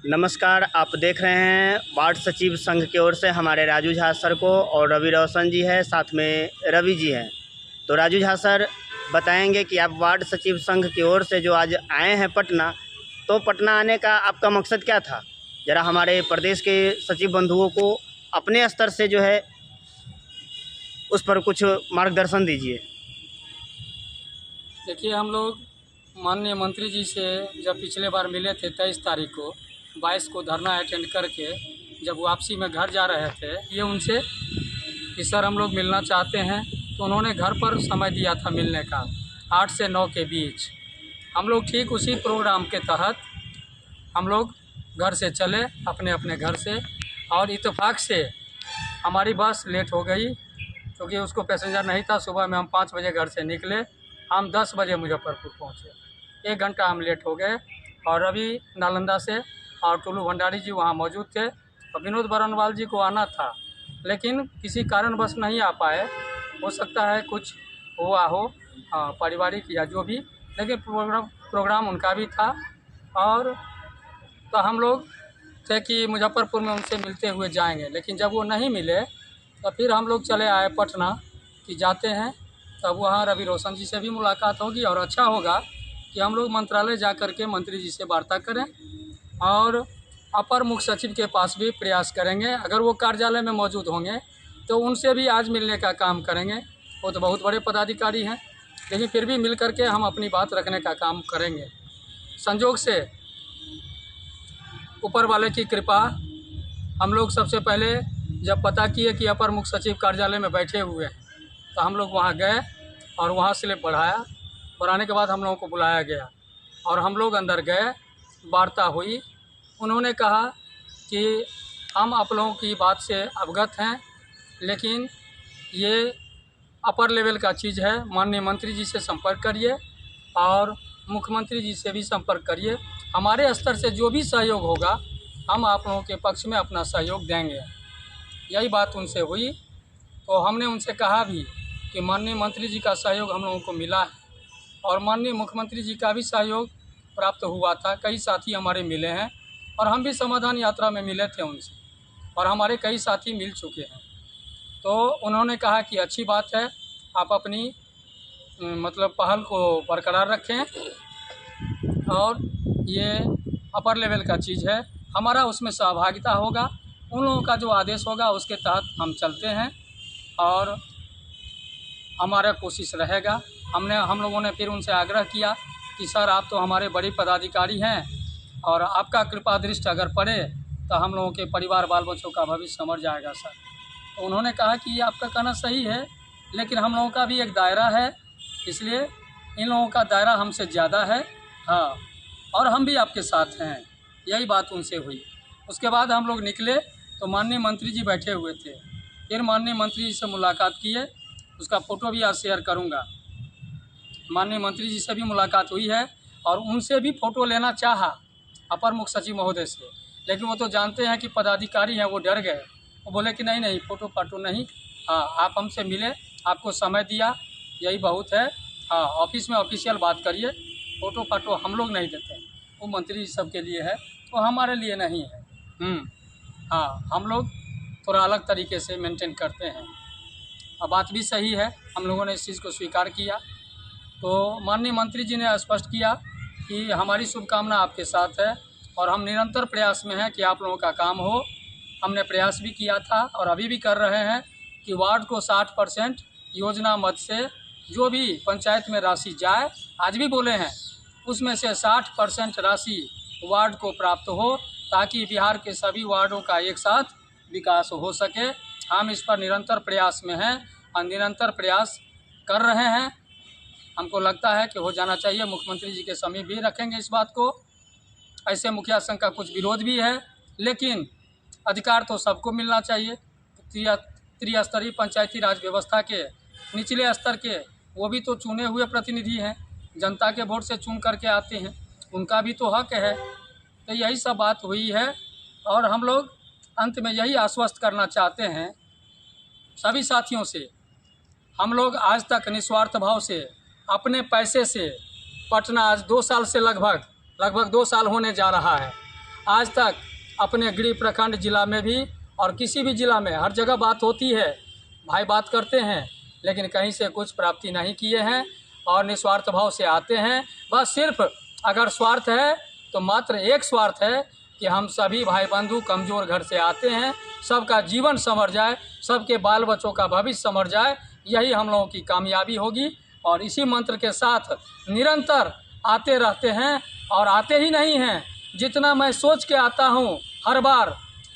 नमस्कार, आप देख रहे हैं वार्ड सचिव संघ की ओर से हमारे राजू झा सर को, और रवि रोशन जी है, साथ में रवि जी हैं। तो राजू झा सर बताएंगे कि आप वार्ड सचिव संघ की ओर से जो आज आए हैं पटना, तो पटना आने का आपका मकसद क्या था? ज़रा हमारे प्रदेश के सचिव बंधुओं को अपने स्तर से जो है उस पर कुछ मार्गदर्शन दीजिए। देखिए, हम लोग माननीय मंत्री जी से जब पिछले बार मिले थे 23 तारीख को, 22 को धरना अटेंड करके जब वापसी में घर जा रहे थे, ये उनसे कि सर हम लोग मिलना चाहते हैं, तो उन्होंने घर पर समय दिया था मिलने का 8 से 9 के बीच। हम लोग ठीक उसी प्रोग्राम के तहत हम लोग घर से चले, अपने अपने घर से, और इत्तेफाक से हमारी बस लेट हो गई क्योंकि उसको पैसेंजर नहीं था। सुबह में हम 5 बजे घर से निकले, हम 10 बजे मुजफ्फरपुर पहुँचे। 1 घंटा हम लेट हो गए, और रवि नालंदा से और टुल्लू भंडारी जी वहाँ मौजूद थे, और विनोद बरनवाल जी को आना था लेकिन किसी कारणवश नहीं आ पाए। हो सकता है कुछ हुआ हो पारिवारिक या जो भी, लेकिन प्रोग्राम उनका भी था। और तो हम लोग थे कि मुजफ्फरपुर में उनसे मिलते हुए जाएंगे, लेकिन जब वो नहीं मिले तो फिर हम लोग चले आए पटना कि जाते हैं, तब वहाँ रवि रोशन जी से भी मुलाकात होगी, और अच्छा होगा कि हम लोग मंत्रालय जा कर के मंत्री जी से वार्ता करें, और अपर मुख्य सचिव के पास भी प्रयास करेंगे। अगर वो कार्यालय में मौजूद होंगे तो उनसे भी आज मिलने का काम करेंगे। वो तो बहुत बड़े पदाधिकारी हैं, लेकिन फिर भी मिल कर के हम अपनी बात रखने का काम करेंगे। संजोग से ऊपर वाले की कृपा, हम लोग सबसे पहले जब पता किए कि अपर मुख्य सचिव कार्यालय में बैठे हुए हैं, तो हम लोग वहाँ गए और वहाँ स्लिप बढ़ाने के बाद हम लोगों को बुलाया गया और हम लोग अंदर गए, वार्ता हुई। उन्होंने कहा कि हम आप लोगों की बात से अवगत हैं, लेकिन ये अपर लेवल का चीज़ है, माननीय मंत्री जी से संपर्क करिए और मुख्यमंत्री जी से भी संपर्क करिए। हमारे स्तर से जो भी सहयोग होगा हम आप लोगों के पक्ष में अपना सहयोग देंगे। यही बात उनसे हुई। तो हमने उनसे कहा भी कि माननीय मंत्री जी का सहयोग हम लोगों को मिला है, और माननीय मुख्यमंत्री जी का भी सहयोग प्राप्त हुआ था। कई साथी हमारे मिले हैं, और हम भी समाधान यात्रा में मिले थे उनसे, और हमारे कई साथी मिल चुके हैं। तो उन्होंने कहा कि अच्छी बात है, आप अपनी मतलब पहल को बरकरार रखें, और ये अपर लेवल का चीज़ है, हमारा उसमें सहभागिता होगा। उन लोगों का जो आदेश होगा उसके तहत हम चलते हैं, और हमारा कोशिश रहेगा। हम लोगों ने फिर उनसे आग्रह किया कि सर आप तो हमारे बड़े पदाधिकारी हैं, और आपका कृपा दृष्टि अगर पड़े तो हम लोगों के परिवार बाल बच्चों का भविष्य संवर जाएगा सर। तो उन्होंने कहा कि ये आपका कहना सही है, लेकिन हम लोगों का भी एक दायरा है, इसलिए इन लोगों का दायरा हमसे ज़्यादा है, हाँ, और हम भी आपके साथ हैं। यही बात उनसे हुई। उसके बाद हम लोग निकले तो माननीय मंत्री जी बैठे हुए थे। फिर माननीय मंत्री जी से मुलाकात किए, उसका फ़ोटो भी आज शेयर करूँगा। माननीय मंत्री जी से भी मुलाकात हुई है, और उनसे भी फ़ोटो लेना चाहा अपर मुख्य सचिव महोदय से, लेकिन वो तो जानते हैं कि पदाधिकारी हैं, वो डर गए। वो बोले कि नहीं नहीं, फ़ोटो फाटो नहीं, हाँ आप हमसे मिले, आपको समय दिया, यही बहुत है, हाँ ऑफिस में ऑफिशियल बात करिए, फ़ोटो फाटो हम लोग नहीं देते, वो मंत्री जी सब के लिए है, तो हमारे लिए नहीं है। हाँ, हम लोग थोड़ा अलग तरीके से मेंटेन करते हैं, और बात भी सही है, हम लोगों ने इस चीज़ को स्वीकार किया। तो माननीय मंत्री जी ने स्पष्ट किया कि हमारी शुभकामना आपके साथ है, और हम निरंतर प्रयास में हैं कि आप लोगों का काम हो। हमने प्रयास भी किया था और अभी भी कर रहे हैं कि वार्ड को 60% योजना मद से जो भी पंचायत में राशि जाए, आज भी बोले हैं, उसमें से 60% राशि वार्ड को प्राप्त हो, ताकि बिहार के सभी वार्डों का एक साथ विकास हो सके। हम इस पर निरंतर प्रयास में हैं और निरंतर प्रयास कर रहे हैं। हमको लगता है कि हो जाना चाहिए। मुख्यमंत्री जी के समीप भी रखेंगे इस बात को। ऐसे मुखिया संघ का कुछ विरोध भी है, लेकिन अधिकार तो सबको मिलना चाहिए। त्रिस्तरीय पंचायती राज व्यवस्था के निचले स्तर के वो भी तो चुने हुए प्रतिनिधि हैं, जनता के वोट से चुन करके आते हैं, उनका भी तो हक है। तो यही सब बात हुई है, और हम लोग अंत में यही आश्वस्त करना चाहते हैं सभी साथियों से। हम लोग आज तक निस्वार्थ भाव से अपने पैसे से पटना आज 2 साल से लगभग 2 साल होने जा रहा है, आज तक अपने गृह प्रखंड जिला में भी और किसी भी जिला में हर जगह बात होती है, भाई बात करते हैं, लेकिन कहीं से कुछ प्राप्ति नहीं किए हैं और निस्वार्थ भाव से आते हैं। बस सिर्फ अगर स्वार्थ है तो मात्र एक स्वार्थ है कि हम सभी भाई बंधु कमज़ोर घर से आते हैं, सबका जीवन संवर जाए, सबके बाल बच्चों का भविष्य संवर जाए, यही हम लोगों की कामयाबी होगी। और इसी मंत्र के साथ निरंतर आते रहते हैं और आते ही नहीं हैं, जितना मैं सोच के आता हूँ हर बार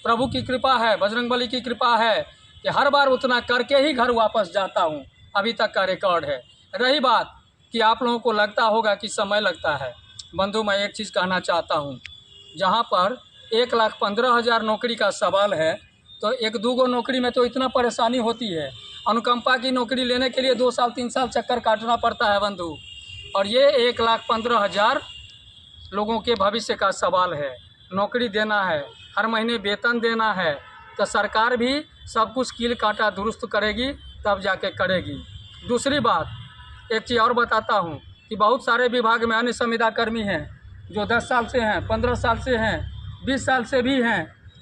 प्रभु की कृपा है, बजरंगबली की कृपा है कि हर बार उतना करके ही घर वापस जाता हूँ, अभी तक का रिकॉर्ड है। रही बात कि आप लोगों को लगता होगा कि समय लगता है, बंधु मैं एक चीज़ कहना चाहता हूँ, जहाँ पर 1,15,000 नौकरी का सवाल है तो 1-2 नौकरी में तो इतना परेशानी होती है। अनुकंपा की नौकरी लेने के लिए 2 साल 3 साल चक्कर काटना पड़ता है बंधु, और ये 1,15,000 लोगों के भविष्य का सवाल है। नौकरी देना है, हर महीने वेतन देना है, तो सरकार भी सब कुछ कील काटा दुरुस्त करेगी, तब जाके करेगी। दूसरी बात एक चीज़ और बताता हूँ कि बहुत सारे विभाग में अन्य संविदा कर्मी हैं जो 10 साल से हैं, 15 साल से हैं, 20 साल से भी हैं,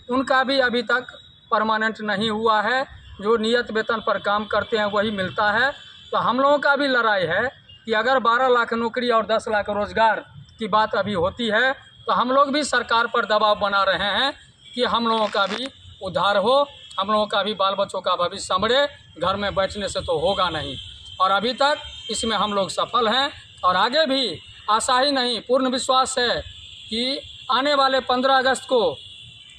उनका भी अभी तक परमानेंट नहीं हुआ है। जो नियत वेतन पर काम करते हैं वही मिलता है। तो हम लोगों का भी लड़ाई है कि अगर 12 लाख नौकरी और 10 लाख रोज़गार की बात अभी होती है तो हम लोग भी सरकार पर दबाव बना रहे हैं कि हम लोगों का भी उद्धार हो, हम लोगों का भी बाल बच्चों का भविष्य संभले, घर में बैठने से तो होगा नहीं। और अभी तक इसमें हम लोग सफल हैं और आगे भी आशा ही नहीं पूर्ण विश्वास है कि आने वाले 15 अगस्त को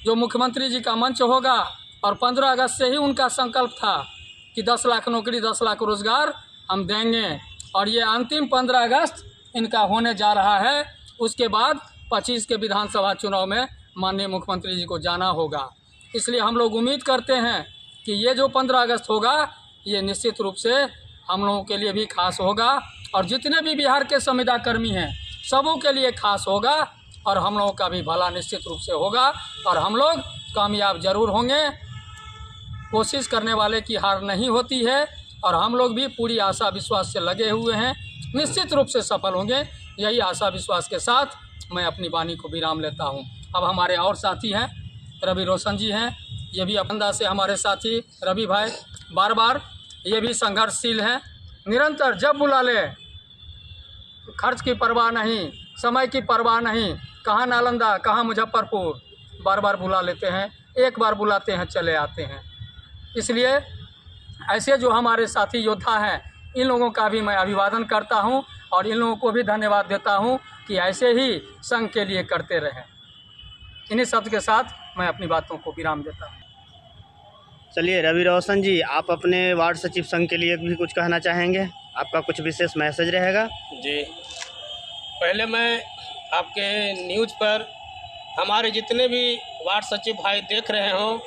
जो मुख्यमंत्री जी का मंच होगा, और 15 अगस्त से ही उनका संकल्प था कि 10 लाख नौकरी 10 लाख रोज़गार हम देंगे, और ये अंतिम 15 अगस्त इनका होने जा रहा है। उसके बाद 25 के विधानसभा चुनाव में माननीय मुख्यमंत्री जी को जाना होगा। इसलिए हम लोग उम्मीद करते हैं कि ये जो 15 अगस्त होगा ये निश्चित रूप से हम लोगों के लिए भी खास होगा, और जितने भी बिहार के संविदा कर्मी हैं सबों के लिए खास होगा, और हम लोगों का भी भला निश्चित रूप से होगा, और हम लोग कामयाब ज़रूर होंगे। कोशिश करने वाले की हार नहीं होती है, और हम लोग भी पूरी आशा विश्वास से लगे हुए हैं, निश्चित रूप से सफल होंगे। यही आशा विश्वास के साथ मैं अपनी वाणी को विराम लेता हूं। अब हमारे और साथी हैं, रवि रोशन जी हैं, ये भी अपंदा से हमारे साथी रवि भाई बार बार ये भी संघर्षशील हैं, निरंतर जब बुला ले खर्च की परवाह नहीं, समय की परवाह नहीं, कहाँ नालंदा कहाँ मुजफ्फरपुर, बार बार बुला लेते हैं, एक बार बुलाते हैं चले आते हैं। इसलिए ऐसे जो हमारे साथी योद्धा हैं इन लोगों का भी मैं अभिवादन करता हूं, और इन लोगों को भी धन्यवाद देता हूं कि ऐसे ही संघ के लिए करते रहें। इन्हीं शब्द के साथ मैं अपनी बातों को विराम देता हूं। चलिए रवि रोशन जी, आप अपने वार्ड सचिव संघ के लिए भी कुछ कहना चाहेंगे? आपका कुछ विशेष मैसेज रहेगा? जी, पहले मैं आपके न्यूज़ पर हमारे जितने भी वार्ड सचिव भाई देख रहे हों,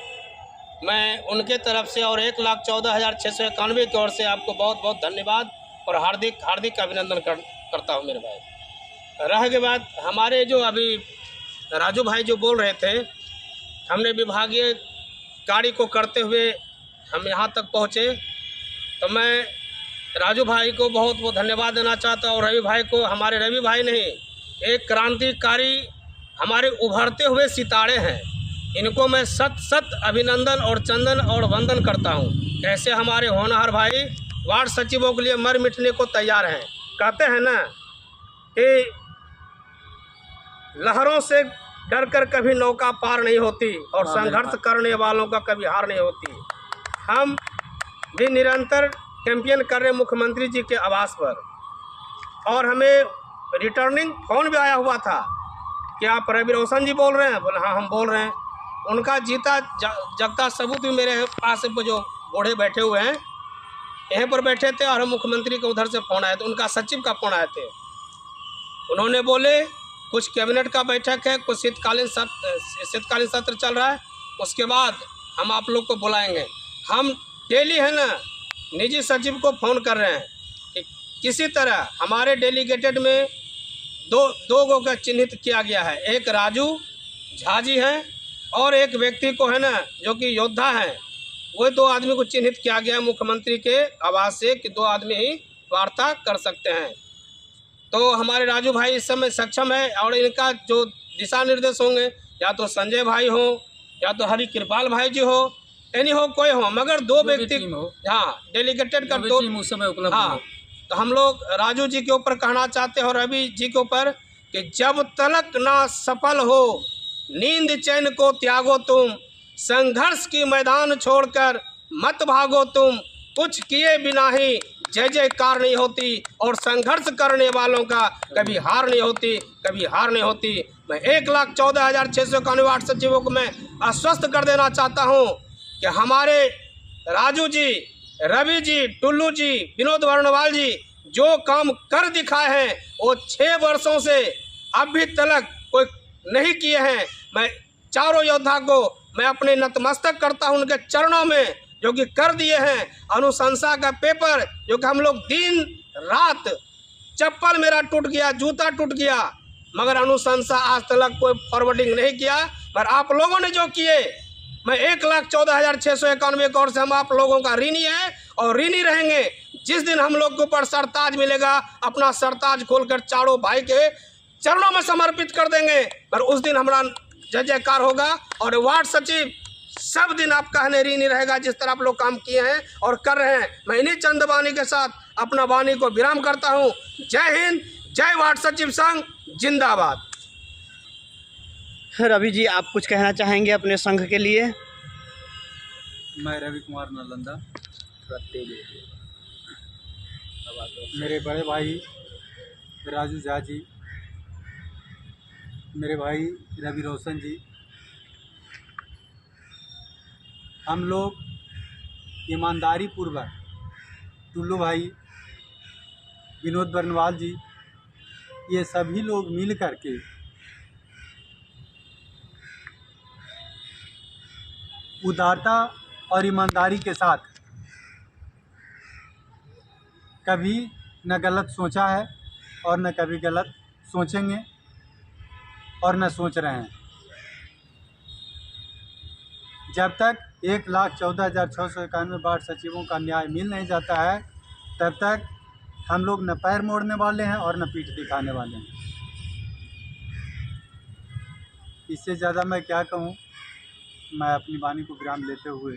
मैं उनके तरफ से और 1,14,691 की ओर से आपको बहुत बहुत धन्यवाद और हार्दिक अभिनंदन करता हूं मेरे भाई। रह के बाद हमारे जो अभी राजू भाई जो बोल रहे थे, हमने विभागीय कार्य को करते हुए हम यहाँ तक पहुँचे, तो मैं राजू भाई को बहुत बहुत धन्यवाद देना चाहता हूँ। और रवि भाई को, हमारे रवि भाई नहीं, एक क्रांतिकारी हमारे उभरते हुए सितारे हैं, इनको मैं सत अभिनंदन और चंदन और वंदन करता हूँ। ऐसे हमारे होनहार भाई वार्ड सचिवों के लिए मर मिटने को तैयार हैं। कहते हैं ना कि लहरों से डरकर कभी नौका पार नहीं होती, और संघर्ष करने वालों का कभी हार नहीं होती। हम भी निरंतर कैंपेन कर रहे मुख्यमंत्री जी के आवास पर, और हमें रिटर्निंग फ़ोन भी आया हुआ था कि आप रवि रोशन जी बोल रहे हैं? बोले हाँ हम बोल रहे हैं। उनका जीता जगता सबूत भी मेरे पास जो बूढ़े बैठे हुए हैं यहीं पर बैठे थे, और हम मुख्यमंत्री के उधर से फ़ोन आए थे, उनका सचिव का फ़ोन आए थे। उन्होंने बोले कुछ कैबिनेट का बैठक है, कुछ शीतकालीन सत्र चल रहा है, उसके बाद हम आप लोग को बुलाएंगे। हम डेली है ना निजी सचिव को फ़ोन कर रहे हैं कि किसी तरह हमारे डेलीगेटेड में दो गो का चिन्हित किया गया है, एक राजू झा जी हैं और एक व्यक्ति को है ना जो कि योद्धा हैं, वो 2 आदमी को चिन्हित किया गया है मुख्यमंत्री के आवास से कि 2 आदमी ही वार्ता कर सकते हैं। तो हमारे राजू भाई इस समय सक्षम है, और इनका जो दिशा निर्देश होंगे या तो संजय भाई हो या तो हरि कृपाल भाई जी हो, एनी हो कोई हो, मगर दो व्यक्ति हाँ डेलीगेटेड कर दो टीम उस समय उपलब्ध हाँ। हो। तो हम लोग राजू जी के ऊपर कहना चाहते हैं और रवि जी के ऊपर कि जब तलक ना सफल हो नींद चैन को त्यागो तुम, संघर्ष की मैदान छोड़कर मत भागो तुम, कुछ किए बिना ही जय जयकार नहीं होती और संघर्ष करने वालों का कभी हार नहीं होती, कभी हार नहीं होती। मैं 1,14,691 वार्ड सचिवों को मैं आश्वस्त कर देना चाहता हूं कि हमारे राजू जी, रवि जी, टुल्लू जी, विनोद वर्णवाल जी जो काम कर दिखाए हैं वो 6 वर्षों से अभी तक कोई नहीं किए हैं। मैं चारों योद्धा को मैं अपने नतमस्तक करता हूं उनके चरणों में, जो कि कर दिए हैं। अनुशंसा का पेपर जो कि हम लोग दिन रात, चप्पल मेरा टूट गया, जूता टूट गया, मगर अनुशंसा आज तक कोई फॉरवर्डिंग नहीं किया। पर आप लोगों ने जो किए, मैं 1,14,691 करोड़ से हम आप लोगों का ऋणी है और ऋणी रहेंगे। जिस दिन हम लोग के ऊपर सरताज मिलेगा, अपना सरताज खोलकर चारों भाई के चरणों में समर्पित कर देंगे, पर उस दिन हमारा जय जयकार होगा। और वार्ड सचिव सब दिन आपका कहने ऋणी रहेगा जिस तरह आप लोग काम किए हैं और कर रहे हैं। मैं इन्हीं चंद वाणी के साथ अपना वाणी को विराम करता हूं। जय हिंद, जय वार्ड सचिव संघ, जिंदाबाद। रवि जी, आप कुछ कहना चाहेंगे अपने संघ के लिए? मैं रवि कुमार नालंदा, मेरे बड़े भाई राजू झा जी, मेरे भाई रवि रोशन जी, हम लोग ईमानदारी पूर्वक टुल्लू भाई, विनोद वर्णवाल जी, ये सभी लोग मिल करके उदारता और ईमानदारी के साथ कभी न गलत सोचा है और न कभी गलत सोचेंगे और न सोच रहे हैं। जब तक 1,14,691 वार्ड सचिवों का न्याय मिल नहीं जाता है, तब तक हम लोग न पैर मोड़ने वाले हैं और न पीठ दिखाने वाले हैं। इससे ज़्यादा मैं क्या कहूँ, मैं अपनी वाणी को विराम लेते हुए